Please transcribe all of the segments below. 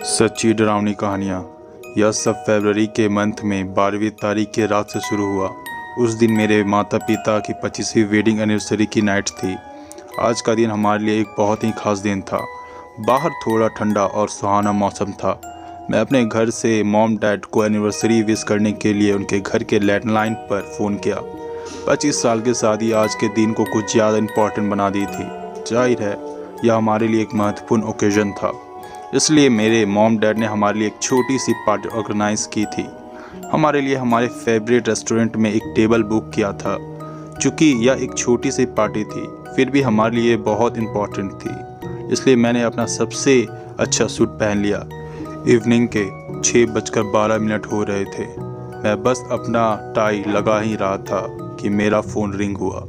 सच्ची डरावनी कहानियाँ। यह सब फरवरी के मंथ में 12वीं तारीख की रात से शुरू हुआ। उस दिन मेरे माता पिता की 25वीं वेडिंग एनिवर्सरी की नाइट थी। आज का दिन हमारे लिए एक बहुत ही खास दिन था। बाहर थोड़ा ठंडा और सुहाना मौसम था। मैं अपने घर से मॉम डैड को एनिवर्सरी विश करने के लिए उनके घर के लैंडलाइन पर फ़ोन किया। 25 साल की शादी आज के दिन को कुछ ज़्यादा इम्पोर्टेंट बना दी थी। जाहिर है यह हमारे लिए एक महत्वपूर्ण ओकेज़न था, इसलिए मेरे मॉम डैड ने हमारे लिए एक छोटी सी पार्टी ऑर्गेनाइज की थी। हमारे लिए हमारे फेवरेट रेस्टोरेंट में एक टेबल बुक किया था। चूँकि यह एक छोटी सी पार्टी थी, फिर भी हमारे लिए बहुत इम्पोर्टेंट थी, इसलिए मैंने अपना सबसे अच्छा सूट पहन लिया। इवनिंग के 6:12 हो रहे थे। मैं बस अपना टाई लगा ही रहा था कि मेरा फ़ोन रिंग हुआ।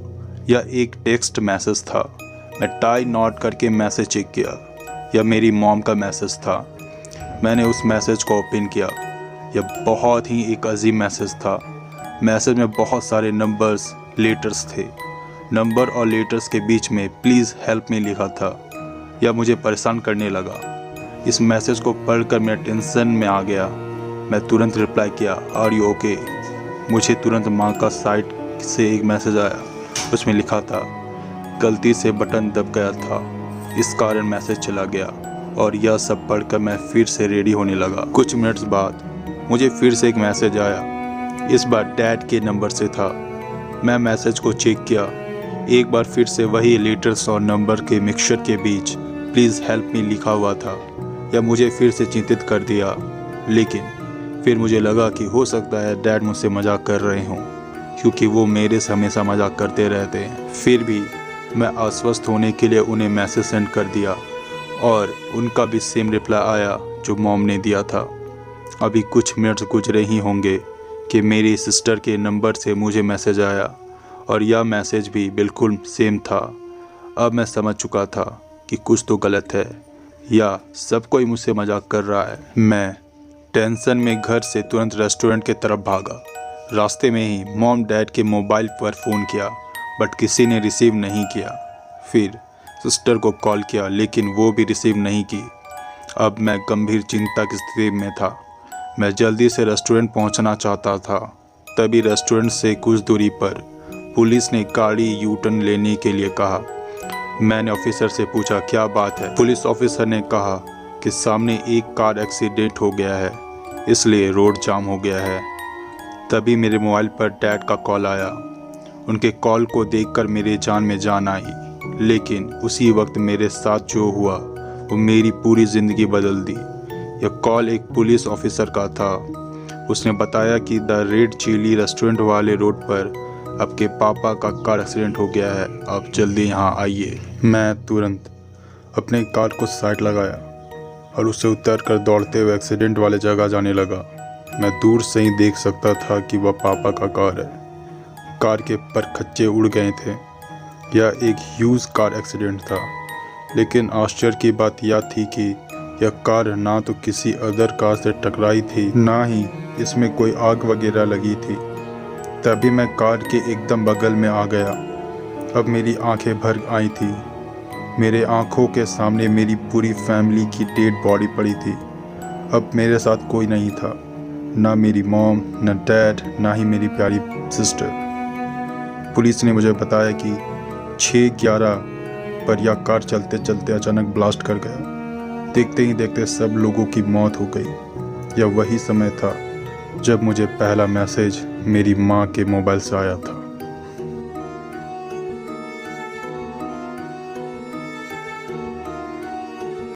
यह एक टेक्स्ट मैसेज था। मैं टाई नॉट करके मैसेज चेक किया। यह मेरी मॉम का मैसेज था। मैंने उस मैसेज को ओपन किया। यह बहुत ही एक अजीब मैसेज था। मैसेज में बहुत सारे नंबर्स, लेटर्स थे। नंबर और लेटर्स के बीच में प्लीज़ हेल्प मी लिखा था। यह मुझे परेशान करने लगा। इस मैसेज को पढ़कर मैं टेंशन में आ गया। मैं तुरंत रिप्लाई किया, आर यू ओके। मुझे तुरंत माँ का साइट से एक मैसेज आया। उसमें लिखा था, गलती से बटन दब गया था, इस कारण मैसेज चला गया। और यह सब पढ़कर मैं फिर से रेडी होने लगा। कुछ मिनट्स बाद मुझे फिर से एक मैसेज आया। इस बार डैड के नंबर से था। मैं मैसेज को चेक किया। एक बार फिर से वही लेटर्स और नंबर के मिक्सचर के बीच प्लीज़ हेल्प मी लिखा हुआ था। यह मुझे फिर से चिंतित कर दिया, लेकिन फिर मुझे लगा कि हो सकता है डैड मुझसे मजाक कर रहे हों, क्योंकि वो मेरे से हमेशा मजाक करते रहते हैं। फिर भी मैं आश्वस्त होने के लिए उन्हें मैसेज सेंड कर दिया और उनका भी सेम रिप्लाई आया जो मॉम ने दिया था। अभी कुछ मिनट्स गुजरे ही होंगे कि मेरी सिस्टर के नंबर से मुझे मैसेज आया और यह मैसेज भी बिल्कुल सेम था। अब मैं समझ चुका था कि कुछ तो गलत है या सब कोई मुझसे मजाक कर रहा है। मैं टेंशन में घर से तुरंत रेस्टोरेंट की तरफ भागा। रास्ते में ही मॉम डैड के मोबाइल पर फ़ोन किया, बट किसी ने रिसीव नहीं किया। फिर सिस्टर को कॉल किया, लेकिन वो भी रिसीव नहीं की। अब मैं गंभीर चिंता की स्थिति में था। मैं जल्दी से रेस्टोरेंट पहुंचना चाहता था। तभी रेस्टोरेंट से कुछ दूरी पर पुलिस ने गाड़ी यू टर्न लेने के लिए कहा। मैंने ऑफिसर से पूछा, क्या बात है? पुलिस ऑफिसर ने कहा कि सामने एक कार एक्सीडेंट हो गया है, इसलिए रोड जाम हो गया है। तभी मेरे मोबाइल पर डैड का कॉल आया। उनके कॉल को देखकर मेरे जान में जान आई, लेकिन उसी वक्त मेरे साथ जो हुआ वो मेरी पूरी ज़िंदगी बदल दी। यह कॉल एक पुलिस ऑफिसर का था। उसने बताया कि द रेड चिली रेस्टोरेंट वाले रोड पर आपके पापा का कार एक्सीडेंट हो गया है, आप जल्दी यहाँ आइए। मैं तुरंत अपने कार को साइड लगाया और उससे उतरकर दौड़ते हुए एक्सीडेंट वाले जगह जाने लगा। मैं दूर से ही देख सकता था कि वह पापा का कार है। कार के परखच्चे उड़ गए थे। यह एक ह्यूज कार एक्सीडेंट था, लेकिन आश्चर्य की बात यह थी कि यह कार ना तो किसी अदर कार से टकराई थी, ना ही इसमें कोई आग वगैरह लगी थी। तभी मैं कार के एकदम बगल में आ गया। अब मेरी आंखें भर आई थी। मेरे आंखों के सामने मेरी पूरी फैमिली की डेड बॉडी पड़ी थी। अब मेरे साथ कोई नहीं था, ना मेरी मॉम, ना डैड, ना ही मेरी प्यारी सिस्टर। पुलिस ने मुझे बताया कि 6:11 पर यह कार चलते चलते अचानक ब्लास्ट कर गया। देखते ही देखते सब लोगों की मौत हो गई। यह वही समय था जब मुझे पहला मैसेज मेरी माँ के मोबाइल से आया था।